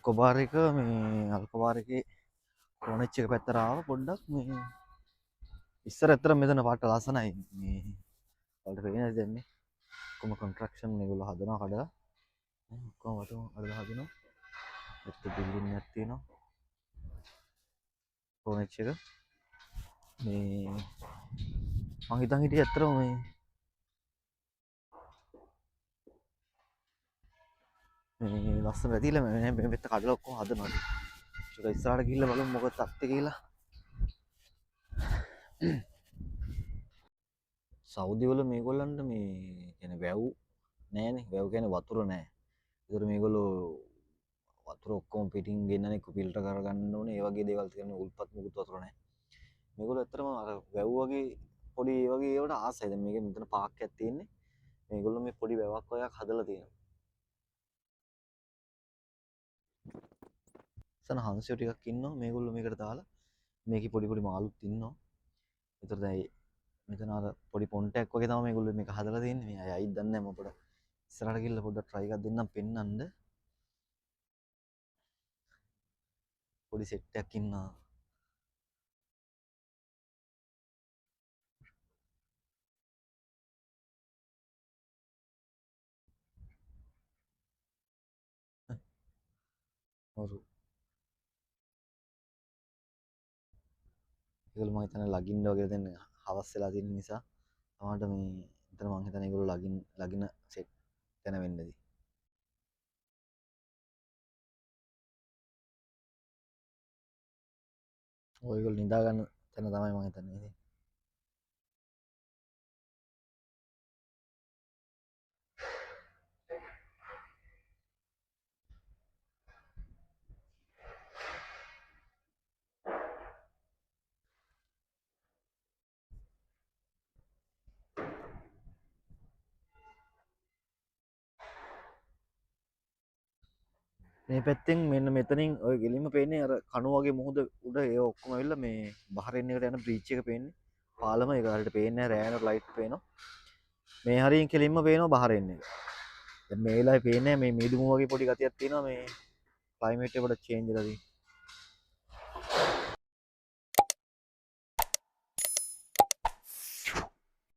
අල්කොබාර් එක මේ අල්කොබාර් එකේ කොනෙච් එක පැත්තට ආව පොඩ්ඩක් මේ ඉස්සර ඇත්තට මෙතන පාට ලස්සනයි මේ වලට පේන්නේ දැන්නේ කොම කන්ස්ට්‍රක්ෂන් මේගොල්ලෝ හදනවා කඩලා ඔක්කොම වටම අරලා හදනවා එක්ක බිල්ඩින් එකක් තියෙනවා කොනෙච් එක මේ මං හිතන් හිටියේ ඇත්තටම මේ ලස්සන වැදිලා මේ පැත්ත කඩලා ඔක්කොම හදනවා ඒක ඉස්සරහට ගිහිල්ලා බලමු මොකද තත්ත්වය කියලා සෞදි වල මේගොල්ලන්ට මේ කියන්නේ වැව් නෑනේ වැව් කියන්නේ වතුර නෑ ඒතර මේගොල්ලෝ වතුර ඔක්කොම පිටින් ගෙන්නන්නේ ෆිල්ටර් කරගන්න ඕනේ ඒ වගේ දේවල් තියෙනවා උල්පත් මුකුත් වතුර නෑ මේගොල්ලෝ ඇත්තටම අර වැව් වගේ පොඩි ඒ වගේ ඒවට ආසයි දැන් මේකේ මෙතන පාක් එකක් තියෙන්නේ මේගොල්ලෝ මේ පොඩි වැවක් වගේක් හදලා තියෙනවා සන හංසයෝ ටිකක් ඉන්නවා මේගොල්ලෝ මේකට දාලා මේකේ පොඩි පොඩි මාළුත් ඉන්නවා ඒතර දැන් මෙතන අර පොඩි පොන්ටයක් වගේ තමයි මේගොල්ලෝ මේක හදලා තියෙන්නේ මේ අය අයිත් දන්නේ නැහැ මම පොඩ ඉස්සරහට ගිහලා පොඩ්ඩක් try එකක් දෙන්නම් පෙන්නන්න පොඩි සෙට් එකක් ඉන්නවා ඔරු ඒගොල්ලෝ මම හිතන්නේ ලගින් වගේ දෙන්න හවස් වෙලා තියෙන නිසා තමාට මේ එතන මම හිතන්නේ ඒගොල්ලෝ ලගින සෙට් තැන වෙන්නදී ඔයගොල්ලෝ නිදා ගන්න තැන තමයි මම හිතන්නේ ඉතින් මේ පැත්තෙන් මෙන්න මෙතනින් ඔය ගෙලින්ම පේන්නේ අර කණු වගේ මුහුද උඩ ඒ ඔක්කොම ඇවිල්ලා මේ බහරෙන් එකට යන බ්‍රීච් එක පේන්නේ පාලම ඒක හරියට පේන්නේ නැහැ රෑන ලයිට් පේනවා මේ හරියෙන් කෙලින්ම පේනවා බහරෙන් එක දැන් මේ වෙලාවේ පේන්නේ මේ මීදුමු වගේ පොඩි ගතියක් තියෙනවා මේ ක්ලයිමේට් එක පොඩ්ඩක් චේන්ජ් වෙලා තියෙනවා